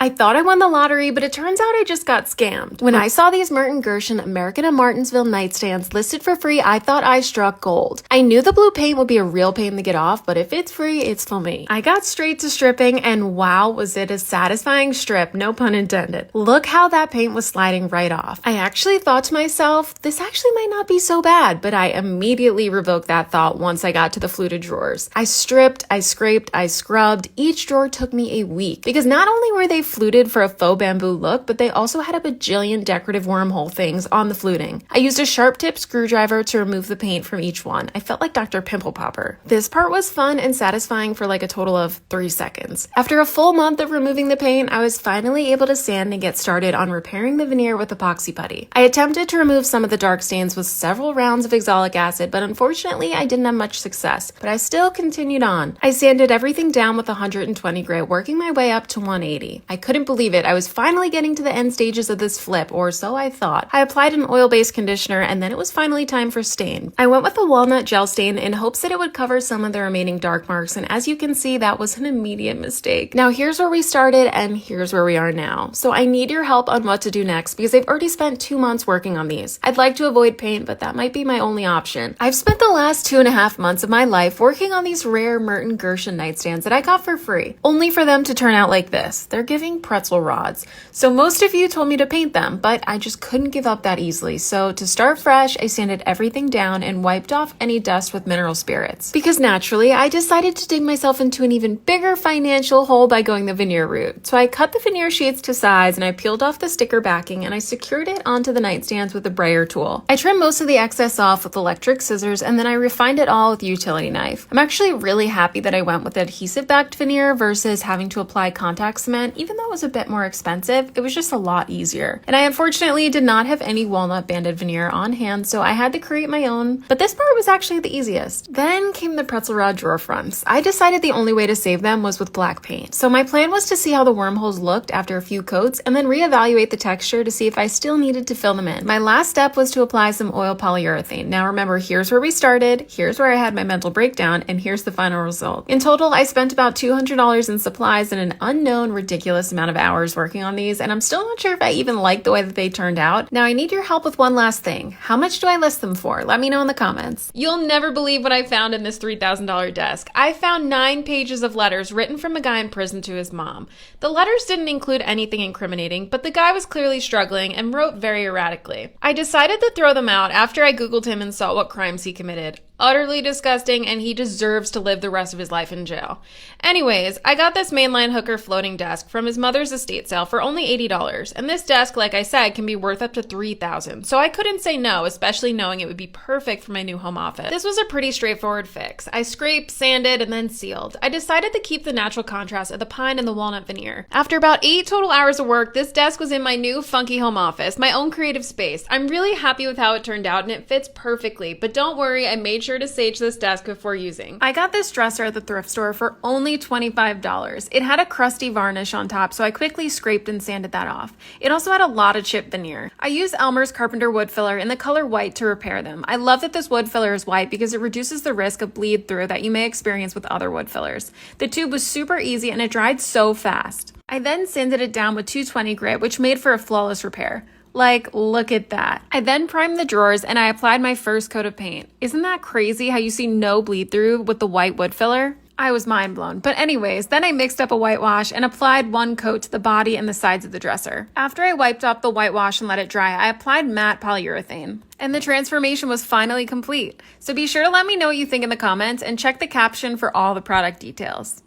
I thought I won the lottery, but it turns out I just got scammed. When I saw these Merton Gersan American and Martinsville nightstands listed for free, I thought I struck gold. I knew the blue paint would be a real pain to get off, but if it's free, it's for me. I got straight to stripping, and wow, was it a satisfying strip, no pun intended. Look how that paint was sliding right off. I actually thought to myself, this actually might not be so bad, but I immediately revoked that thought once I got to the fluted drawers. I stripped, I scraped, I scrubbed. Each drawer took me a week, because not only were they fluted for a faux bamboo look, but they also had a bajillion decorative wormhole things on the fluting. I used a sharp tip screwdriver to remove the paint from each one. I felt like Dr. Pimple Popper. This part was fun and satisfying for like a total of 3 seconds. After a full month of removing the paint, I was finally able to sand and get started on repairing the veneer with epoxy putty. I attempted to remove some of the dark stains with several rounds of oxalic acid, but unfortunately I didn't have much success, but I still continued on. I sanded everything down with 120 grit, working my way up to 180. I couldn't believe it. I was finally getting to the end stages of this flip, or so I thought. I applied an oil-based conditioner, and then it was finally time for stain. I went with a walnut gel stain in hopes that it would cover some of the remaining dark marks, and as you can see, that was an immediate mistake. Now here's where we started, and here's where we are now. So I need your help on what to do next, because I've already spent 2 months working on these. I'd like to avoid paint, but that might be my only option. I've spent the last 2.5 months of my life working on these rare Merton Gersan nightstands that I got for free, only for them to turn out like this. They're giving pretzel rods. So most of you told me to paint them, but I just couldn't give up that easily. So to start fresh, I sanded everything down and wiped off any dust with mineral spirits. Because naturally, I decided to dig myself into an even bigger financial hole by going the veneer route. So I cut the veneer sheets to size, and I peeled off the sticker backing, and I secured it onto the nightstands with a brayer tool. I trimmed most of the excess off with electric scissors, and then I refined it all with a utility knife. I'm actually really happy that I went with adhesive-backed veneer versus having to apply contact cement. Even though it was a bit more expensive, it was just a lot easier. And I unfortunately did not have any walnut banded veneer on hand, so I had to create my own, but this part was actually the easiest. Then came the pretzel rod drawer fronts. I decided the only way to save them was with black paint. So my plan was to see how the wormholes looked after a few coats and then reevaluate the texture to see if I still needed to fill them in. My last step was to apply some oil polyurethane. Now remember, here's where we started, here's where I had my mental breakdown, and here's the final result. In total, I spent about $200 in supplies and an unknown ridiculous amount of hours working on these, and I'm still not sure if I even like the way that they turned out. Now I need your help with one last thing. How much do I list them for? Let me know in the comments. You'll never believe what I found in this $3,000 desk. I found 9 pages of letters written from a guy in prison to his mom. The letters didn't include anything incriminating, but the guy was clearly struggling and wrote very erratically. I decided to throw them out after I googled him and saw what crimes he committed. Utterly disgusting, and he deserves to live the rest of his life in jail. Anyways, I got this mainline hooker floating desk from his mother's estate sale for only $80, and this desk, like I said, can be worth up to $3,000, so I couldn't say no, especially knowing it would be perfect for my new home office. This was a pretty straightforward fix. I scraped, sanded, and then sealed. I decided to keep the natural contrast of the pine and the walnut veneer. After about 8 total hours of work, this desk was in my new funky home office, my own creative space. I'm really happy with how it turned out, and it fits perfectly, but don't worry, I made sure to sage this desk before using. I got this dresser at the thrift store for only $25. It had a crusty varnish on top, so I quickly scraped and sanded that off. It also had a lot of chipped veneer. I used Elmer's Carpenter wood filler in the color white to repair them. I love that this wood filler is white because it reduces the risk of bleed through that you may experience with other wood fillers. The tube was super easy and it dried so fast. I then sanded it down with 220 grit, which made for a flawless repair. Like, look at that. I then primed the drawers and I applied my first coat of paint. Isn't that crazy how you see no bleed through with the white wood filler? I was mind blown. But anyways, then I mixed up a whitewash and applied 1 coat to the body and the sides of the dresser. After I wiped off the whitewash and let it dry, I applied matte polyurethane. And the transformation was finally complete. So be sure to let me know what you think in the comments and check the caption for all the product details.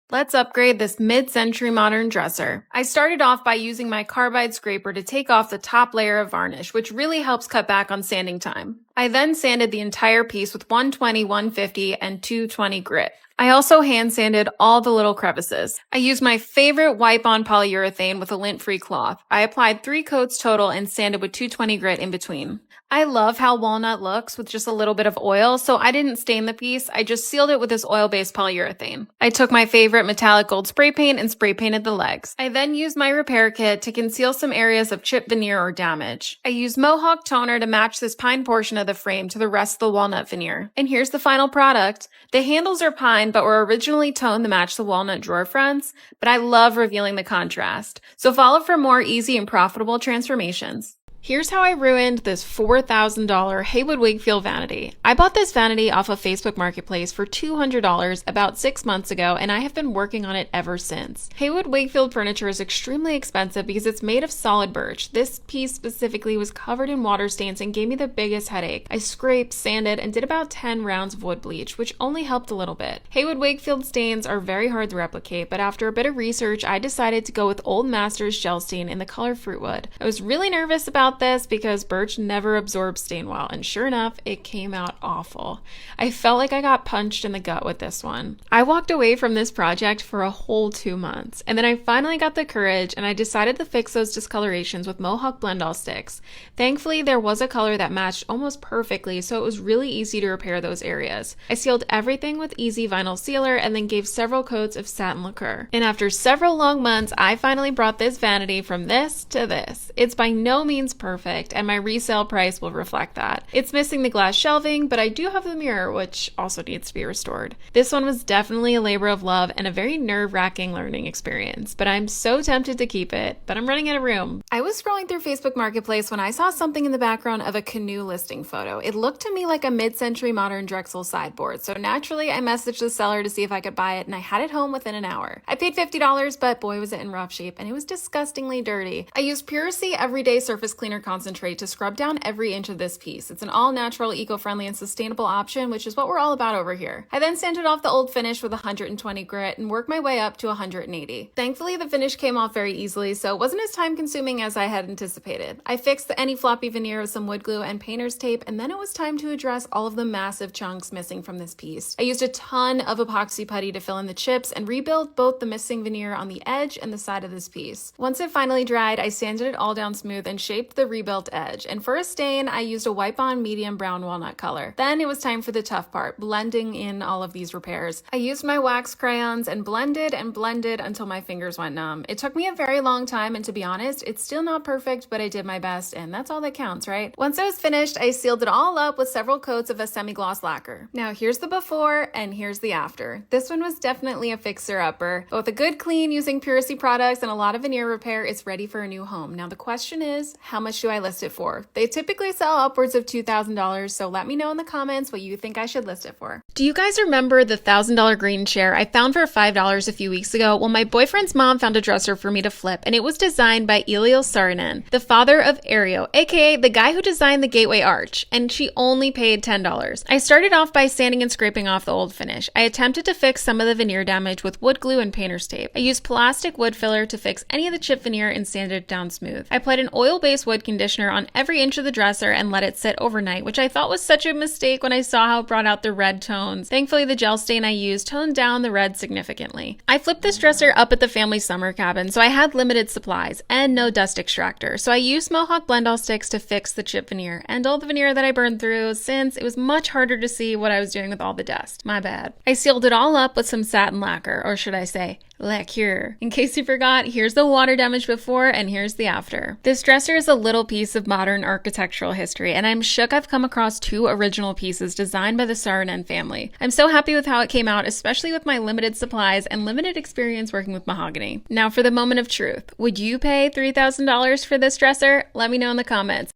Let's upgrade this mid-century modern dresser. I started off by using my carbide scraper to take off the top layer of varnish, which really helps cut back on sanding time. I then sanded the entire piece with 120, 150, and 220 grit. I also hand sanded all the little crevices. I used my favorite wipe-on polyurethane with a lint-free cloth. I applied 3 coats total and sanded with 220 grit in between. I love how walnut looks with just a little bit of oil, so I didn't stain the piece, I just sealed it with this oil-based polyurethane. I took my favorite metallic gold spray paint and spray painted the legs. I then used my repair kit to conceal some areas of chipped veneer or damage. I used Mohawk toner to match this pine portion of of the frame to the rest of the walnut veneer. And here's the final product. The handles are pine, but were originally toned to match the walnut drawer fronts, but I love revealing the contrast. So follow for more easy and profitable transformations. Here's how I ruined this $4,000 Haywood Wakefield vanity. I bought this vanity off of Facebook Marketplace for $200 about 6 months ago, and I have been working on it ever since. Haywood Wakefield furniture is extremely expensive because it's made of solid birch. This piece specifically was covered in water stains and gave me the biggest headache. I scraped, sanded, and did about 10 rounds of wood bleach, which only helped a little bit. Haywood Wakefield stains are very hard to replicate, but after a bit of research, I decided to go with Old Masters gel stain in the color Fruitwood. I was really nervous about this because birch never absorbs stain well, and sure enough, it came out awful. I felt like I got punched in the gut with this one. I walked away from this project for a whole 2 months, and then I finally got the courage and I decided to fix those discolorations with Mohawk Blend-All sticks. Thankfully, there was a color that matched almost perfectly, so it was really easy to repair those areas. I sealed everything with Easy Vinyl Sealer and then gave several coats of satin lacquer. And after several long months, I finally brought this vanity from this to this. It's by no means perfect, and my resale price will reflect that. It's missing the glass shelving, but I do have the mirror, which also needs to be restored. This one was definitely a labor of love and a very nerve-wracking learning experience, but I'm so tempted to keep it, but I'm running out of room. I was scrolling through Facebook Marketplace when I saw something in the background of a canoe listing photo. It looked to me like a mid-century modern Drexel sideboard, so naturally I messaged the seller to see if I could buy it, and I had it home within an hour. I paid $50, but boy was it in rough shape, and it was disgustingly dirty. I used Puracy Everyday Surface Cleaner Concentrate to scrub down every inch of this piece. It's an all-natural, eco-friendly, and sustainable option, which is what we're all about over here. I then sanded off the old finish with 120 grit and worked my way up to 180. Thankfully, the finish came off very easily, so it wasn't as time-consuming as I had anticipated. I fixed any floppy veneer with some wood glue and painter's tape, and then it was time to address all of the massive chunks missing from this piece. I used a ton of epoxy putty to fill in the chips and rebuild both the missing veneer on the edge and the side of this piece. Once it finally dried, I sanded it all down smooth and shaped the rebuilt edge. And for a stain, I used a wipe-on medium brown walnut color. Then it was time for the tough part, blending in all of these repairs. I used my wax crayons and blended until my fingers went numb. It took me a very long time, and to be honest, it's still not perfect, but I did my best, and that's all that counts, right? Once I was finished, I sealed it all up with several coats of a semi-gloss lacquer. Now here's the before and here's the after. This one was definitely a fixer-upper, but with a good clean using Puracy products and a lot of veneer repair, it's ready for a new home. Now the question is, how much do I list it for? They typically sell upwards of $2,000, so let me know in the comments what you think I should list it for. Do you guys remember the $1,000 green chair I found for $5 a few weeks ago? Well, my boyfriend's mom found a dresser for me to flip, and it was designed by Eliel Saarinen, the father of Aereo, aka the guy who designed the Gateway Arch, and she only paid $10. I started off by sanding and scraping off the old finish. I attempted to fix some of the veneer damage with wood glue and painter's tape. I used plastic wood filler to fix any of the chip veneer and sanded it down smooth. I applied an oil-based wood conditioner on every inch of the dresser and let it sit overnight, which I thought was such a mistake when I saw how it brought out the red tones. Thankfully, the gel stain I used toned down the red significantly. I flipped this dresser up at the family summer cabin, so I had limited supplies and no dust extractor, so I used Mohawk Blend-All sticks to fix the chip veneer and all the veneer that I burned through, since it was much harder to see what I was doing with all the dust. My bad. I sealed it all up with some satin lacquer, or should I say lacquer. In case you forgot, here's the water damage before and here's the after. This dresser is a little piece of modern architectural history, and I'm shook I've come across two original pieces designed by the Saarinen family. I'm so happy with how it came out, especially with my limited supplies and limited experience working with mahogany. Now for the moment of truth. Would you pay $3,000 for this dresser? Let me know in the comments.